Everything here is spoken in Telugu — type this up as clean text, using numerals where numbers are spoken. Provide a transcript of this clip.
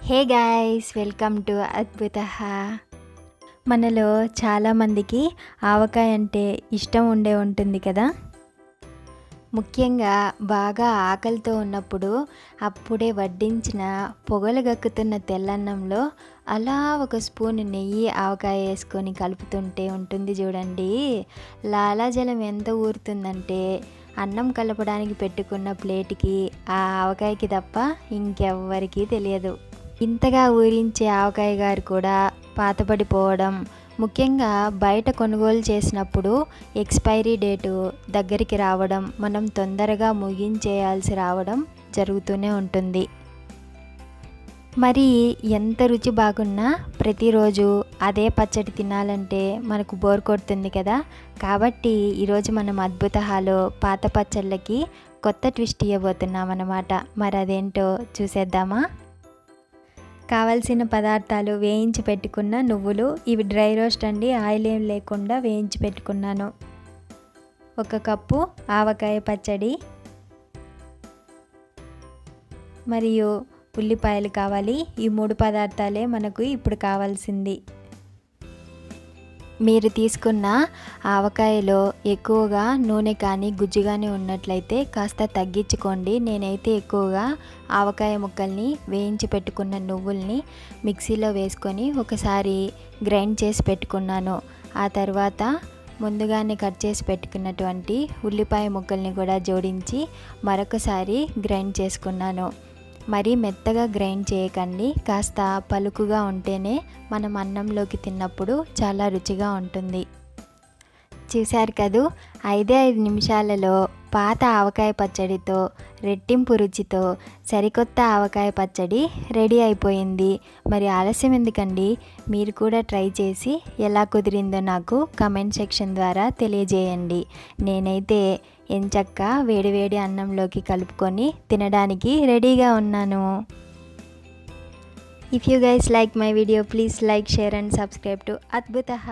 Hey guys, welcome to Adbhutah. మనలో చాలామందికి ఆవకాయ అంటే ఇష్టం ఉంటుంది కదా. ముఖ్యంగా బాగా ఆకలితో ఉన్నప్పుడు అప్పుడే వడ్డించిన పొగలు గక్కుతున్న తెల్లన్నంలో అలా ఒక స్పూన్ నెయ్యి ఆవకాయ వేసుకొని కలుపుతుంటే ఉంటుంది చూడండి. లాలాజలం ఎంత ఊరుతుందంటే అన్నం కలపడానికి పెట్టుకున్న ప్లేట్కి ఆ ఆవకాయకి తప్ప ఇంకెవ్వరికీ తెలియదు. ఇంతగా ఊరించే ఆవకాయ గారు కూడా పాతపడిపోవడం, ముఖ్యంగా బయట కొనుగోలు చేసినప్పుడు ఎక్స్పైరీ డేటు దగ్గరికి రావడం, మనం తొందరగా ముగించేయాల్సి రావడం జరుగుతూనే ఉంటుంది. మరి ఎంత రుచి బాగున్నా ప్రతిరోజు అదే పచ్చడి తినాలంటే మనకు బోర్ కొడుతుంది కదా. కాబట్టి ఈరోజు మనం అద్భుతహాలో పాత పచ్చళ్ళకి కొత్త ట్విస్ట్ ఇవ్వబోతున్నాం అన్నమాట. మరి అదేంటో చూసేద్దామా. కావలసిన పదార్థాలు: వేయించి పెట్టుకున్న నువ్వులు, ఇవి డ్రై రోస్ట్ అండి, ఆయిల్ ఏం లేకుండా వేయించి పెట్టుకున్నాను. 1 కప్పు ఆవకాయ పచ్చడి మరియు ఉల్లిపాయలు కావాలి. ఈ 3 పదార్థాలే మనకు ఇప్పుడు కావాల్సింది. మీరు తీసుకున్న ఆవకాయలో ఎక్కువగా నూనె కానీ గుజ్జు కానీ ఉన్నట్లయితే కాస్త తగ్గించుకోండి. నేనైతే ఎక్కువగా ఆవకాయ ముక్కల్ని వేయించి పెట్టుకున్న నువ్వుల్ని మిక్సీలో వేసుకొని ఒకసారి గ్రైండ్ చేసి పెట్టుకున్నాను. ఆ తర్వాత ముందుగానే కట్ చేసి పెట్టుకున్నటువంటి ఉల్లిపాయ ముక్కల్ని కూడా జోడించి మరొకసారి గ్రైండ్ చేసుకున్నాను. మరీ మెత్తగా గ్రైండ్ చేయకండి, కాస్త పలుకుగా ఉంటేనే మనం అన్నంలోకి తిన్నప్పుడు చాలా రుచిగా ఉంటుంది. చూశారు కదూ, 5 నిమిషాలలో పాత ఆవకాయ పచ్చడితో రెట్టింపు రుచితో సరికొత్త ఆవకాయ పచ్చడి రెడీ అయిపోయింది. మరి ఆలస్యం ఎందుకండి, మీరు కూడా ట్రై చేసి ఎలా కుదిరిందో నాకు కమెంట్ సెక్షన్ ద్వారా తెలియజేయండి. నేనైతే ఎంచక్కా వేడివేడి అన్నంలోకి కలుపుకొని తినడానికి రెడీగా ఉన్నాను. If you guys like my video, please like, share and subscribe to అద్భుతః.